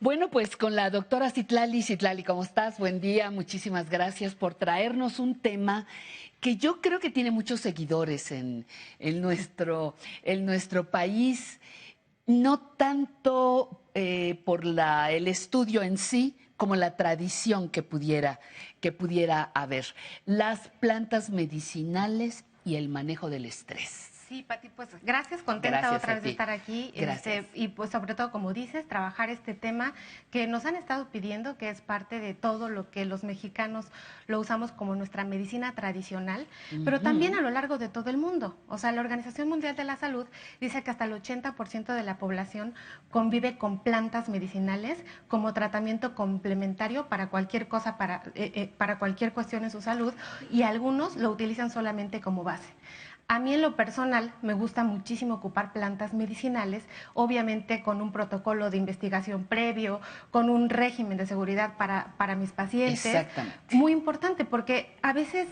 Bueno, pues con la doctora Citlali. Citlali, ¿cómo estás? Buen día, muchísimas gracias por traernos un tema que yo creo que tiene muchos seguidores en nuestro país, no tanto por el estudio en sí, como la tradición que pudiera haber. Las plantas medicinales y el manejo del estrés. Sí, Pati, pues gracias, contenta Gracias otra a vez de ti. estar aquí, Gracias. y pues sobre todo, como dices, trabajar este tema que nos han estado pidiendo, que es parte de todo lo que los mexicanos lo usamos como nuestra medicina tradicional, pero también a lo largo de todo el mundo. O sea, la Organización Mundial de la Salud dice que hasta el 80% de la población convive con plantas medicinales como tratamiento complementario para cualquier cosa, para cualquier cuestión en su salud, y algunos lo utilizan solamente como base. A mí en lo personal me gusta muchísimo ocupar plantas medicinales, obviamente con un protocolo de investigación previo, con un régimen de seguridad para mis pacientes. Exactamente. Muy importante porque a veces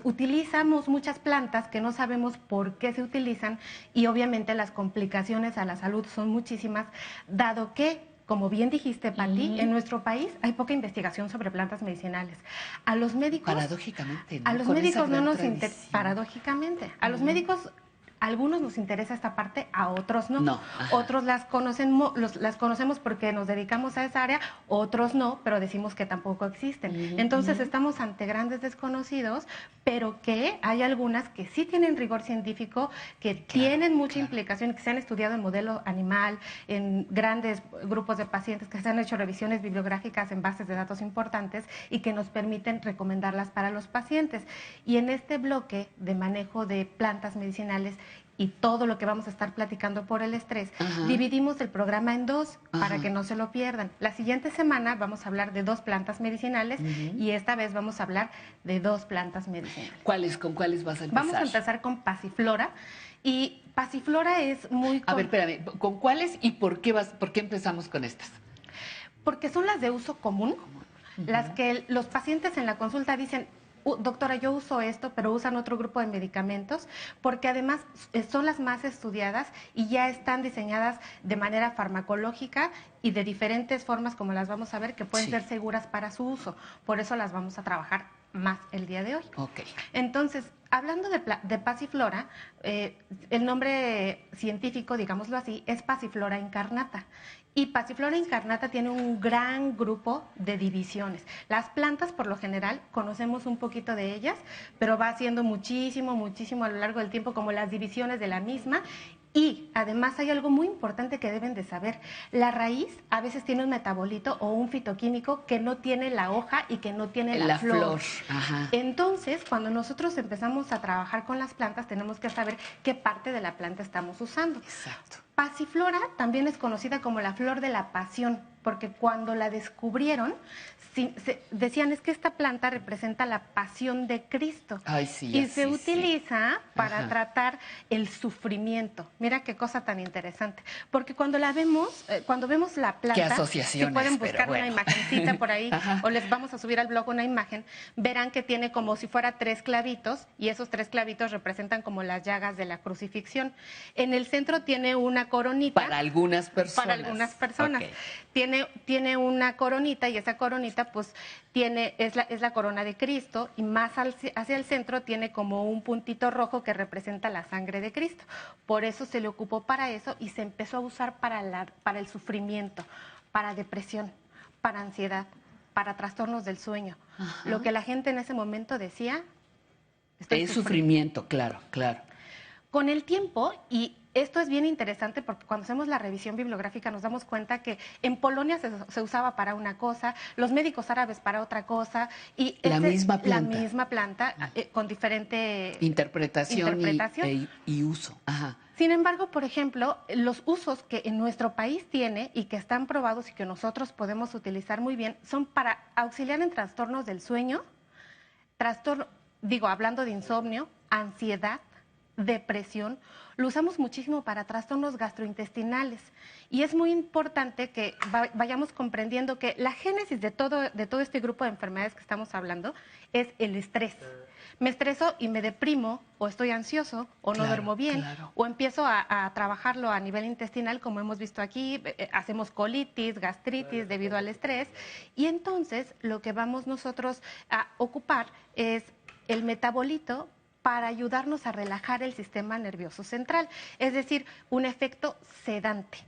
utilizamos muchas plantas que no sabemos por qué se utilizan y obviamente las complicaciones a la salud son muchísimas, dado que como bien dijiste, Pati, en nuestro país hay poca investigación sobre plantas medicinales. A los médicos, Paradójicamente, a ¿no? los Con esa médicos no gran nos interesa, tradición. paradójicamente, a los médicos a algunos nos interesa esta parte, a otros no. No, ajá. Otros las conocemos porque nos dedicamos a esa área, otros no, pero decimos que tampoco existen. Entonces estamos ante grandes desconocidos, pero que hay algunas que sí tienen rigor científico, que tienen mucha implicación, que se han estudiado en modelo animal, en grandes grupos de pacientes, que se han hecho revisiones bibliográficas en bases de datos importantes y que nos permiten recomendarlas para los pacientes. Y en este bloque de manejo de plantas medicinales y todo lo que vamos a estar platicando por el estrés, dividimos el programa en dos para que no se lo pierdan. La siguiente semana vamos a hablar de 2 plantas medicinales y esta vez vamos a hablar de 2 plantas medicinales. ¿Con cuáles vas a empezar? Vamos a empezar con Pasiflora, y Pasiflora es muy... A ver, espérame, ¿con cuáles y por qué empezamos con estas? Porque son las de uso común, las que los pacientes en la consulta dicen: doctora, yo uso esto, pero usan otro grupo de medicamentos, porque además son las más estudiadas y ya están diseñadas de manera farmacológica y de diferentes formas, como las vamos a ver, que pueden ser seguras para su uso. Por eso las vamos a trabajar más el día de hoy. Ok. Entonces, hablando de Pasiflora, el nombre científico, digámoslo así, es Pasiflora incarnata. Y Pasiflora incarnata tiene un gran grupo de divisiones. Las plantas, por lo general, conocemos un poquito de ellas, pero va haciendo muchísimo a lo largo del tiempo, como las divisiones de la misma. Y además hay algo muy importante que deben de saber. La raíz a veces tiene un metabolito o un fitoquímico que no tiene la hoja y que no tiene la flor. Ajá. Entonces, cuando nosotros empezamos a trabajar con las plantas, tenemos que saber qué parte de la planta estamos usando. Exacto. Pasiflora también es conocida como la flor de la pasión, porque cuando la descubrieron, decían: es que esta planta representa la pasión de Cristo. Ay, sí, y así, se utiliza para Ajá. tratar el sufrimiento. Mira qué cosa tan interesante. Porque cuando la vemos, cuando vemos la planta, Qué asociaciones, si pueden pero buscar bueno. una imagencita por ahí, o les vamos a subir al blog una imagen, verán que tiene como si fuera 3 clavitos, y esos 3 clavitos representan como las llagas de la crucifixión. En el centro tiene una coronita. Para algunas personas. Para algunas personas. Okay. Tiene una coronita, y esa coronita pues es la corona de Cristo, y más hacia el centro tiene como un puntito rojo que representa la sangre de Cristo. Por eso se le ocupó para eso y se empezó a usar para el sufrimiento, para depresión, para ansiedad, para trastornos del sueño. Lo que la gente en ese momento decía: es sufrimiento, claro. Con el tiempo, y esto es bien interesante porque cuando hacemos la revisión bibliográfica nos damos cuenta que en Polonia se usaba para una cosa, los médicos árabes para otra cosa, y La misma planta con diferente interpretación. Y uso. Ajá. Sin embargo, por ejemplo, los usos que en nuestro país tiene y que están probados y que nosotros podemos utilizar muy bien son para auxiliar en trastornos del sueño, hablando de insomnio, ansiedad, depresión. Lo usamos muchísimo para trastornos gastrointestinales, y es muy importante que vayamos comprendiendo que la génesis de todo este grupo de enfermedades que estamos hablando es el estrés, me estreso y me deprimo, o estoy ansioso, o no duermo bien, o empiezo a trabajarlo a nivel intestinal, como hemos visto aquí, hacemos colitis, gastritis debido al estrés, y entonces lo que vamos nosotros a ocupar es el metabolito para ayudarnos a relajar el sistema nervioso central, es decir, un efecto sedante,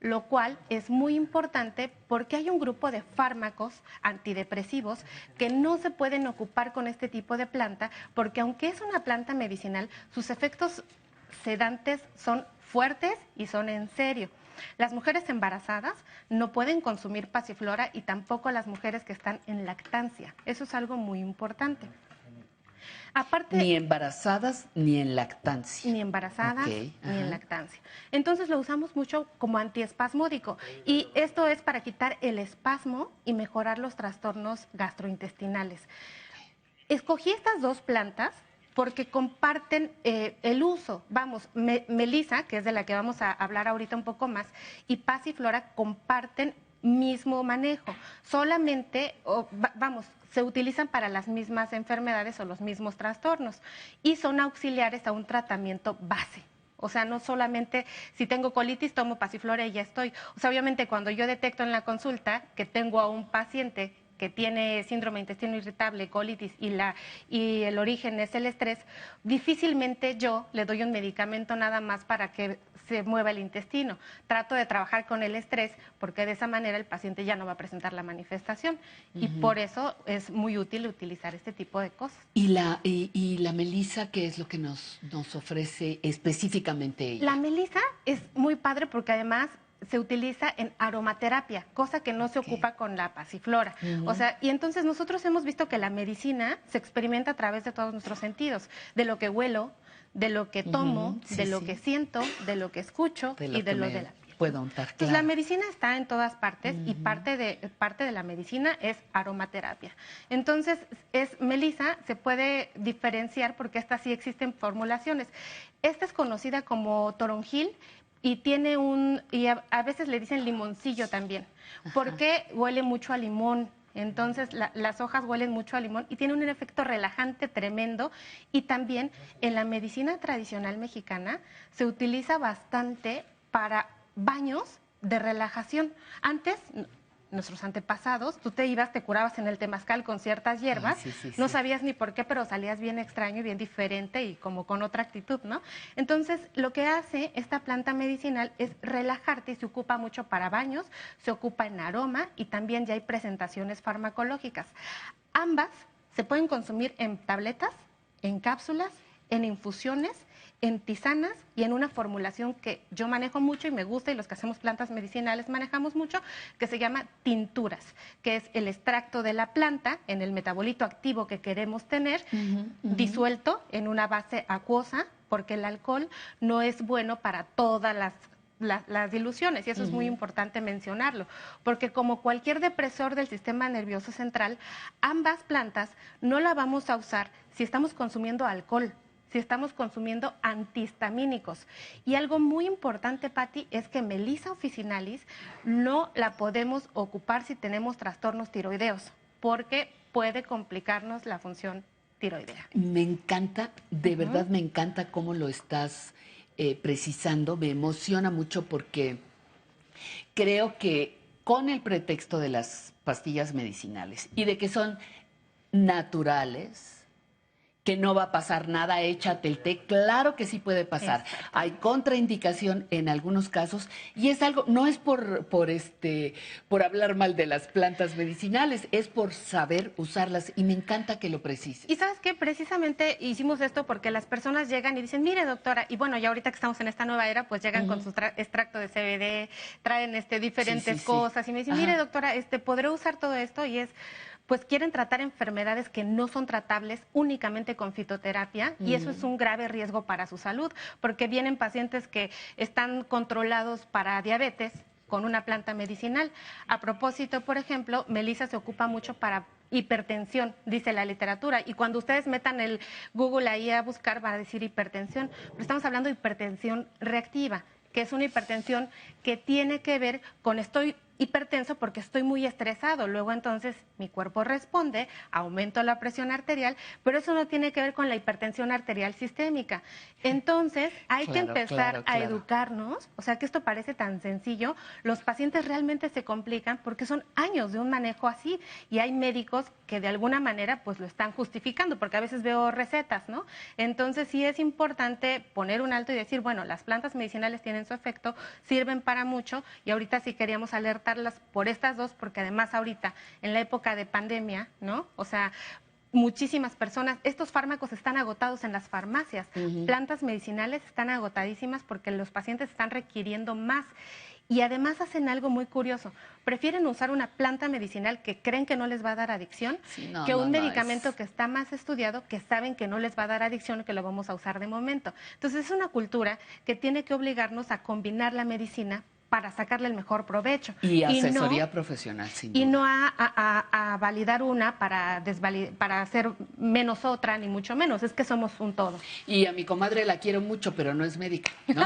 lo cual es muy importante porque hay un grupo de fármacos antidepresivos que no se pueden ocupar con este tipo de planta, porque aunque es una planta medicinal, sus efectos sedantes son fuertes y son en serio. Las mujeres embarazadas no pueden consumir pasiflora y tampoco las mujeres que están en lactancia. Eso es algo muy importante. Aparte, ni embarazadas ni en lactancia. Ni embarazadas ni en lactancia. Entonces lo usamos mucho como antiespasmódico y esto es para quitar el espasmo y mejorar los trastornos gastrointestinales. Escogí estas dos plantas porque comparten el uso. Vamos, melisa, que es de la que vamos a hablar ahorita un poco más, y pasiflora comparten mismo manejo. Solamente, se utilizan para las mismas enfermedades o los mismos trastornos y son auxiliares a un tratamiento base. O sea, no solamente si tengo colitis tomo pasiflora y ya estoy. O sea, obviamente cuando yo detecto en la consulta que tengo a un paciente que tiene síndrome de intestino irritable, colitis y el origen es el estrés, difícilmente yo le doy un medicamento nada más para que se mueva el intestino. Trato de trabajar con el estrés porque de esa manera el paciente ya no va a presentar la manifestación y por eso es muy útil utilizar este tipo de cosas. ¿Y la melisa qué es lo que nos ofrece específicamente ella? La melisa es muy padre porque además se utiliza en aromaterapia, cosa que no se ocupa con la pasiflora. O sea, y entonces nosotros hemos visto que la medicina se experimenta a través de todos nuestros sentidos, de lo que huelo, de lo que tomo, de lo que siento, de lo que escucho y de lo de la piel. Puedo untar, Entonces la medicina está en todas partes y parte de la medicina es aromaterapia. Entonces, melisa se puede diferenciar porque esta sí existen formulaciones. Esta es conocida como toronjil y tiene a veces le dicen limoncillo también, porque huele mucho a limón. Entonces las hojas huelen mucho a limón y tiene un efecto relajante tremendo. Y también en la medicina tradicional mexicana se utiliza bastante para baños de relajación. Antes, nuestros antepasados, tú te ibas, te curabas en el temazcal con ciertas hierbas, no sabías ni por qué, pero salías bien extraño y bien diferente y como con otra actitud, ¿no? Entonces, lo que hace esta planta medicinal es relajarte y se ocupa mucho para baños, se ocupa en aroma y también ya hay presentaciones farmacológicas. Ambas se pueden consumir en tabletas, en cápsulas, en infusiones, en tisanas y en una formulación que yo manejo mucho y me gusta y los que hacemos plantas medicinales manejamos mucho, que se llama tinturas, que es el extracto de la planta en el metabolito activo que queremos tener, disuelto en una base acuosa, porque el alcohol no es bueno para todas las diluciones y eso es muy importante mencionarlo, porque como cualquier depresor del sistema nervioso central, ambas plantas no la vamos a usar si estamos consumiendo alcohol, si estamos consumiendo antihistamínicos. Y algo muy importante, Patti, es que Melisa officinalis no la podemos ocupar si tenemos trastornos tiroideos, porque puede complicarnos la función tiroidea. Me encanta, de verdad me encanta cómo lo estás precisando, me emociona mucho porque creo que con el pretexto de las pastillas medicinales y de que son naturales, que no va a pasar nada, échate el té, claro que sí puede pasar. Hay contraindicación en algunos casos y es algo, no es por hablar mal de las plantas medicinales, es por saber usarlas y me encanta que lo precises. Y sabes qué, precisamente hicimos esto porque las personas llegan y dicen, mire doctora, y bueno, ya ahorita que estamos en esta nueva era, pues llegan con su extracto de CBD, traen diferentes cosas y me dicen, mire doctora, ¿podré usar todo esto? Y pues quieren tratar enfermedades que no son tratables únicamente con fitoterapia y eso es un grave riesgo para su salud, porque vienen pacientes que están controlados para diabetes con una planta medicinal. A propósito, por ejemplo, melisa se ocupa mucho para hipertensión, dice la literatura, y cuando ustedes metan el Google ahí a buscar va a decir hipertensión, pero estamos hablando de hipertensión reactiva, que es una hipertensión que tiene que ver con estoy hipertenso porque estoy muy estresado. Luego entonces mi cuerpo responde, aumento la presión arterial, pero eso no tiene que ver con la hipertensión arterial sistémica. Entonces hay que empezar a educarnos, o sea que esto parece tan sencillo, los pacientes realmente se complican porque son años de un manejo así y hay médicos que de alguna manera pues lo están justificando, porque a veces veo recetas, ¿no? Entonces sí es importante poner un alto y decir, bueno, las plantas medicinales tienen su efecto, sirven para mucho y ahorita sí queríamos alertarlas por estas dos, porque además ahorita en la época de pandemia, ¿no? O sea, muchísimas personas, estos fármacos están agotados en las farmacias, plantas medicinales están agotadísimas porque los pacientes están requiriendo más. Y además hacen algo muy curioso, prefieren usar una planta medicinal que creen que no les va a dar adicción, que un medicamento que está más estudiado, que saben que no les va a dar adicción, que lo vamos a usar de momento. Entonces es una cultura que tiene que obligarnos a combinar la medicina para sacarle el mejor provecho. Y asesoría profesional, sin duda. Y no a validar una para hacer menos otra, ni mucho menos. Es que somos un todo. Y a mi comadre la quiero mucho, pero no es médica, ¿no?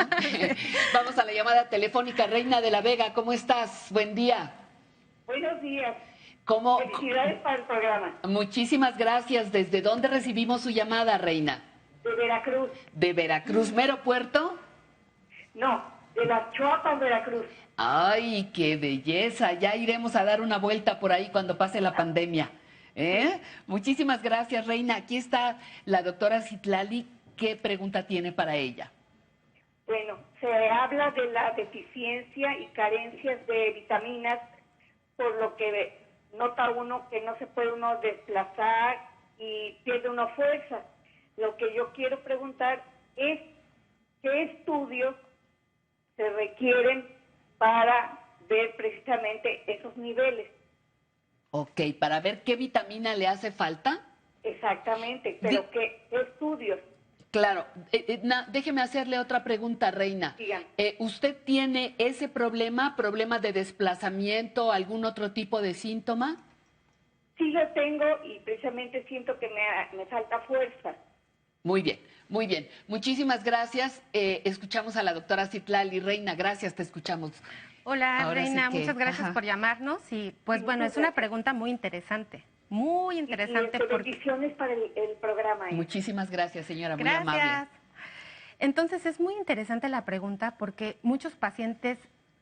Vamos a la llamada telefónica. Reina de la Vega, ¿cómo estás? Buen día. Buenos días. ¿Cómo? Felicidades para el programa. Muchísimas gracias. ¿Desde dónde recibimos su llamada, Reina? De Veracruz. ¿De Veracruz, mero puerto? No, de las Chuapas, Veracruz. Ay, qué belleza. Ya iremos a dar una vuelta por ahí cuando pase la pandemia. Muchísimas gracias, Reina. Aquí está la doctora Citlali. ¿Qué pregunta tiene para ella? Bueno, se habla de la deficiencia y carencias de vitaminas, por lo que nota uno que no se puede uno desplazar y pierde uno fuerza. Lo que yo quiero preguntar es qué estudios se requieren para ver precisamente esos niveles. Ok, para ver qué vitamina le hace falta. Exactamente, pero ¿qué estudios? Claro, déjeme hacerle otra pregunta, Reina. ¿Usted tiene ese problema de desplazamiento, algún otro tipo de síntoma? Sí lo tengo y precisamente siento que me falta fuerza. Muy bien, muy bien. Muchísimas gracias. Escuchamos a la doctora Citlali. Reina, gracias, te escuchamos. Hola, ahora Reina, sí muchas gracias por llamarnos. Y pues bueno, es una pregunta muy interesante. Muy interesante. Y bendiciones para el programa. Muchísimas gracias, señora, muy gracias. amable. Entonces es muy interesante la pregunta porque muchos pacientes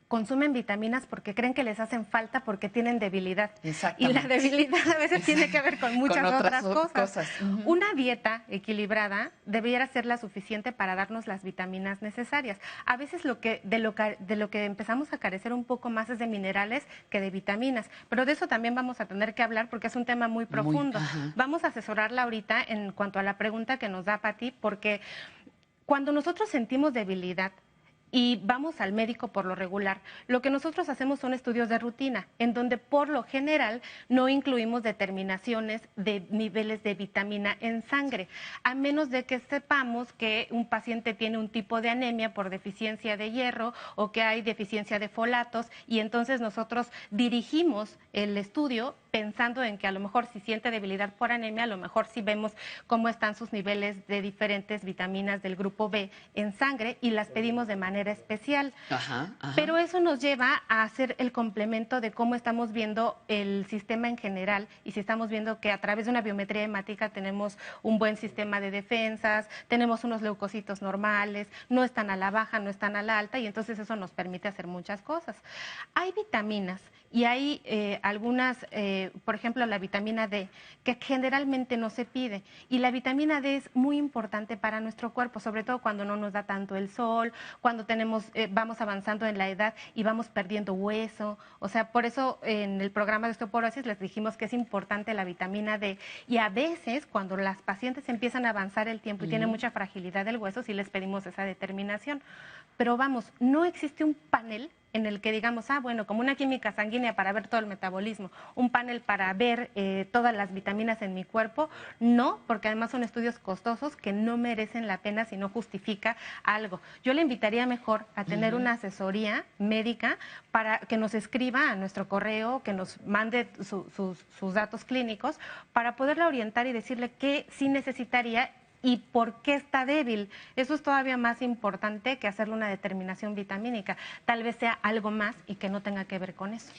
consumen vitaminas porque creen que les hacen falta porque tienen debilidad. Y la debilidad a veces tiene que ver con muchas otras cosas. Una dieta equilibrada debiera ser la suficiente para darnos las vitaminas necesarias. A veces de lo que empezamos a carecer un poco más es de minerales que de vitaminas, pero de eso también vamos a tener que hablar porque es un tema muy profundo. Vamos a asesorarla ahorita en cuanto a la pregunta que nos da Pati, porque cuando nosotros sentimos debilidad y vamos al médico por lo regular, lo que nosotros hacemos son estudios de rutina, en donde por lo general no incluimos determinaciones de niveles de vitamina en sangre, a menos de que sepamos que un paciente tiene un tipo de anemia por deficiencia de hierro o que hay deficiencia de folatos, y entonces nosotros dirigimos el estudio pensando en que a lo mejor si siente debilidad por anemia, a lo mejor sí vemos cómo están sus niveles de diferentes vitaminas del grupo B en sangre y las pedimos de manera especial. Pero eso nos lleva a hacer el complemento de cómo estamos viendo el sistema en general y si estamos viendo que a través de una biometría hemática tenemos un buen sistema de defensas, tenemos unos leucocitos normales, no están a la baja, no están a la alta, y entonces eso nos permite hacer muchas cosas. Hay vitaminas y hay algunas, por ejemplo, la vitamina D, que generalmente no se pide. Y la vitamina D es muy importante para nuestro cuerpo, sobre todo cuando no nos da tanto el sol, cuando vamos avanzando en la edad y vamos perdiendo hueso. O sea, por eso en el programa de osteoporosis les dijimos que es importante la vitamina D. Y a veces, cuando las pacientes empiezan a avanzar el tiempo y tienen mucha fragilidad del hueso, sí les pedimos esa determinación. Pero vamos, no existe un panel en el que digamos, bueno, como una química sanguínea para ver todo el metabolismo, un panel para ver todas las vitaminas en mi cuerpo, no, porque además son estudios costosos que no merecen la pena si no justifica algo. Yo le invitaría mejor a tener una asesoría médica para que nos escriba a nuestro correo, que nos mande sus datos clínicos, para poderla orientar y decirle qué sí necesitaría y por qué está débil. Eso es todavía más importante que hacerle una determinación vitamínica. Tal vez sea algo más y que no tenga que ver con eso.